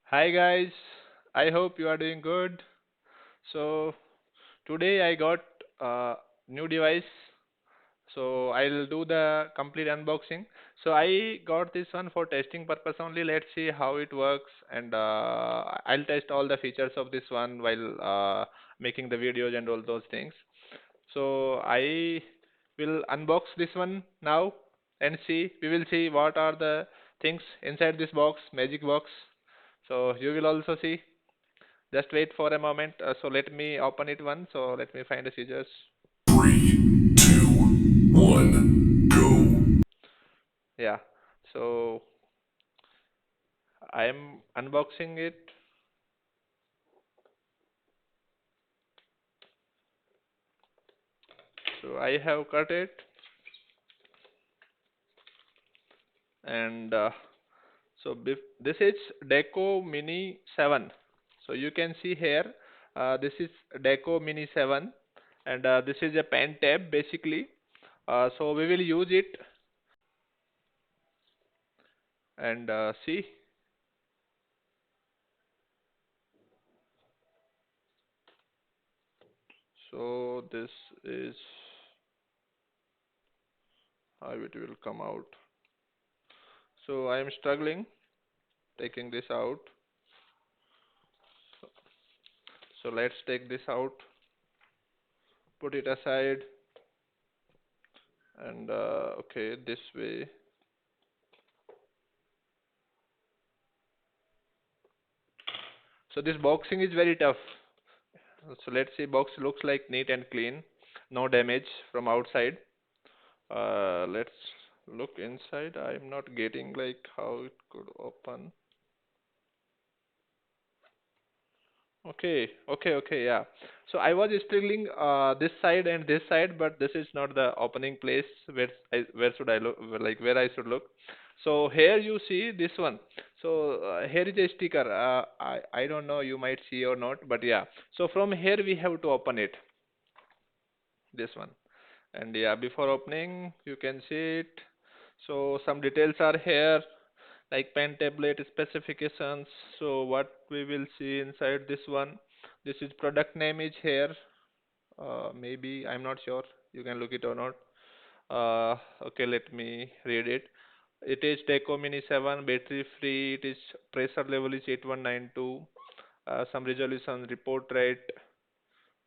Hi guys, I hope you are doing good. So today I got a new device, so I'll do the complete unboxing. So I got this one for testing purpose only. Let's see how it works, and I'll test all the features of this one while making the videos and all those things. So I will unbox this one now and see. We will see what are the things inside this box, magic box. So you will also see. Just wait for a moment. So let me open it one. So let me find the scissors. 3, 2, 1, go. Yeah. So I am unboxing it. So I have cut it, and this is Deco Mini 7. So you can see here, this is Deco Mini 7, and this is a pen tab basically. So we will use it and see. So this is how it will come out. So I am struggling taking this out. So let's take this out, put it aside, and okay, this way. So this boxing is very tough. So let's see, box looks like neat and clean, no damage from outside. Let's look inside. I'm not getting like how it could open. Okay, yeah. So I was struggling this side and this side, but this is not the opening place. Where should I look? Like where I should look? So here you see this one. So here is a sticker. I don't know you might see or not, but yeah. So from here we have to open it. This one. And yeah, before opening you can see it. So some details are here, like pen tablet specifications. So what we will see inside this one, this is product name is here. Maybe I'm not sure, you can look it or not. Okay, let me read it. It is Deco Mini 7, battery free. It is pressure level is 8192. Some resolution report rate.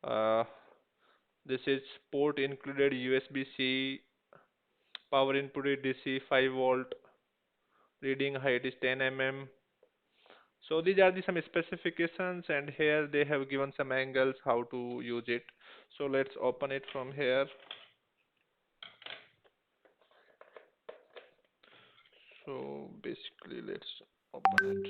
uh, this is port included USB-C. Power input is DC 5 volt. Reading height is 10 mm. So these are the some specifications, and here they have given some angles how to use it. So let's open it from here. So basically let's open it.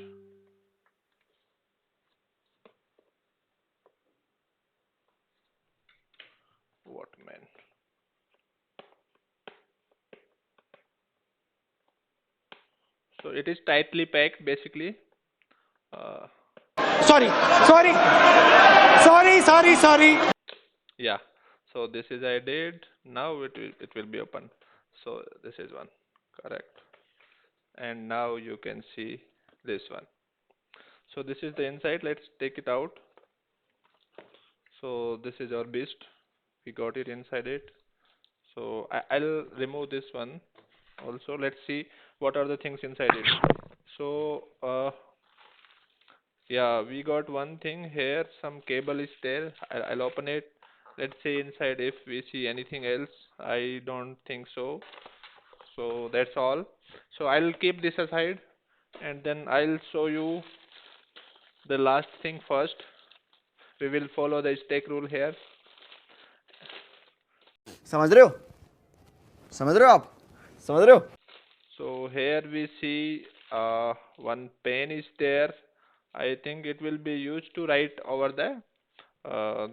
What man? So it is tightly packed basically. Uh, Sorry, sorry, sorry. yeah. So this is I did. Now it will be open. So this is one, correct. And now you can see this one. So this is the inside. Let's take it out. So this is our beast. We got it inside it. So I'll remove this one also. Let's see what are the things inside it. So yeah, we got one thing here. Some cable is there. I'll open it. Let's see inside if we see anything else. I don't think so. So that's all. So I'll keep this aside, and then I'll show you the last thing first. We will follow the stake rule here. समझ रहे हो समझ रहे हो आप समझ रहे हो So here we see one pen is there. I think it will be used to write over the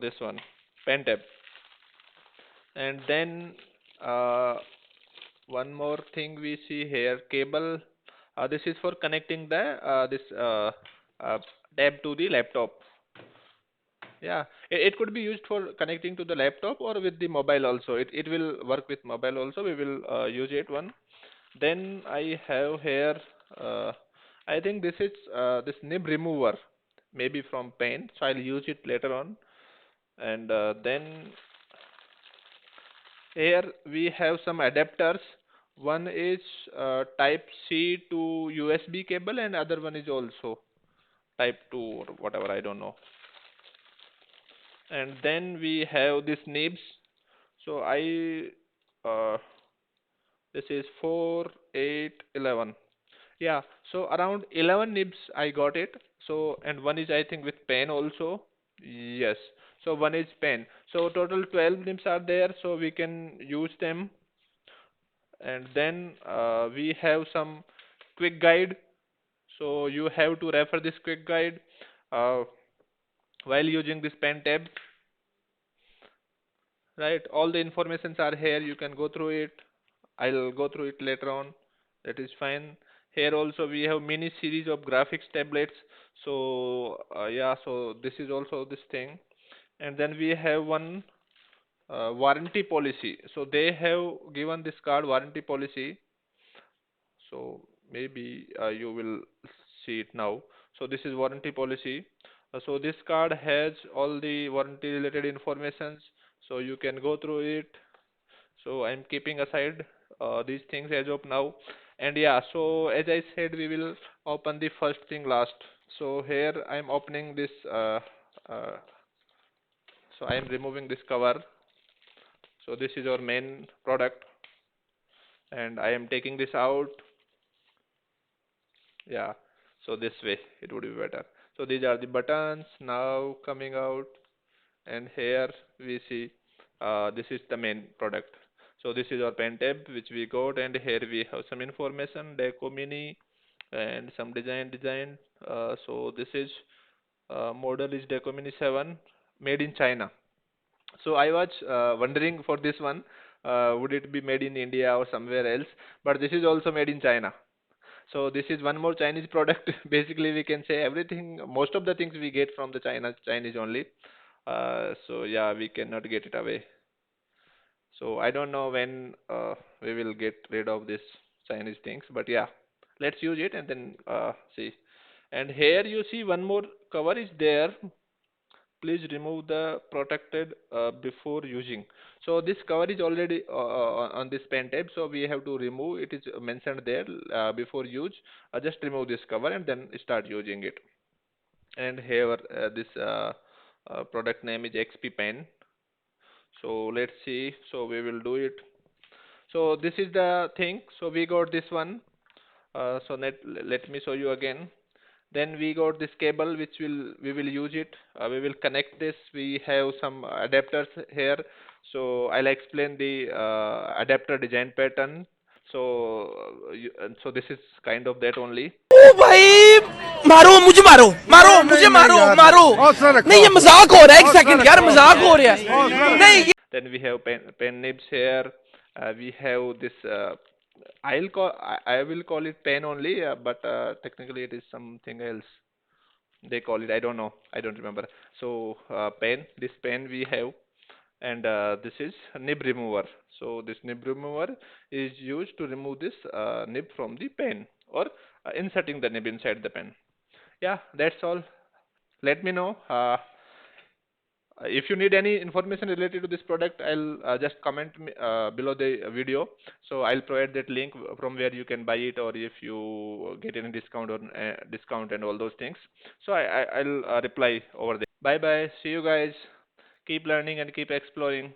this one pen tab. And then uh, one more thing we see here, cable. This is for connecting the this uh, tab to the laptop. Yeah, it could be used for connecting to the laptop or with the mobile also. It will work with mobile also. We will use it one. Then I have here uh, I think this is this nib remover, maybe from pen. So I'll use it later on. And then here we have some adapters. One is Type C to USB cable, and other one is also Type 2 or whatever, I don't know. And then we have this nibs. So I this is 4, 8, 11. Yeah, so around 11 nibs I got it. So, and one is I think with pen also. Yes. So one is pen. So total 12 nibs are there, so we can use them. And then we have some quick guide. So you have to refer this quick guide uh, while using this pen tab, right? All the informations are here. You can go through it. I'll go through it later on. That is fine. Here also we have mini series of graphics tablets. So yeah, so this is also this thing. And then we have one warranty policy. So they have given this card warranty policy. So maybe you will see it now. So this is warranty policy. So this card has all the warranty related informations. So you can go through it. So I'm keeping aside these things as of now. And yeah, so as I said, we will open the first thing last. So here I'm opening this. Uh, so I'm removing this cover. So this is our main product, and I am taking this out. Yeah. So this way it would be better. So these are the buttons now coming out, and here we see this is the main product. So this is our pen tab which we got, and here we have some information, deco mini, and some design. So this is model is deco mini 7, made in China. So I was wondering for this one, would it be made in India or somewhere else? But this is also made in China. So this is one more Chinese product. Basically, we can say everything, most of the things we get from the Chinese only. So yeah, we cannot get it away. So I don't know when we will get rid of this Chinese things, but yeah, let's use it and then see. And here you see one more cover is there. Please remove the protected before using. So this cover is already on this pen tab, so we have to remove. It is mentioned there before use. Just remove this cover and then start using it. And here this product name is XP Pen. So let's see. So we will do it. So this is the thing. So we got this one. So let me show you again. Then we got this cable which we will use it. We will connect this. We have some adapters here. So I'll explain the adapter design pattern. So so this is kind of that only. ओ भाई मारो मुझे मारो मारो मुझे मारो मारो नहीं ये मजाक हो रहा है एक सेकंड यार मजाक हो रहा है नहीं Then we have pen nibs here. We have this. I will call it pen only, but technically it is something else. They call it. I don't know. I don't remember. So pen. This pen we have, and this is nib remover. So this nib remover is used to remove this nib from the pen, or inserting the nib inside the pen. Yeah, that's all. Let me know. If you need any information related to this product, I'll just comment below the video. So I'll provide that link from where you can buy it, or if you get any discount or discount and all those things. So I'll reply over there. Bye bye. See you guys. Keep learning and keep exploring.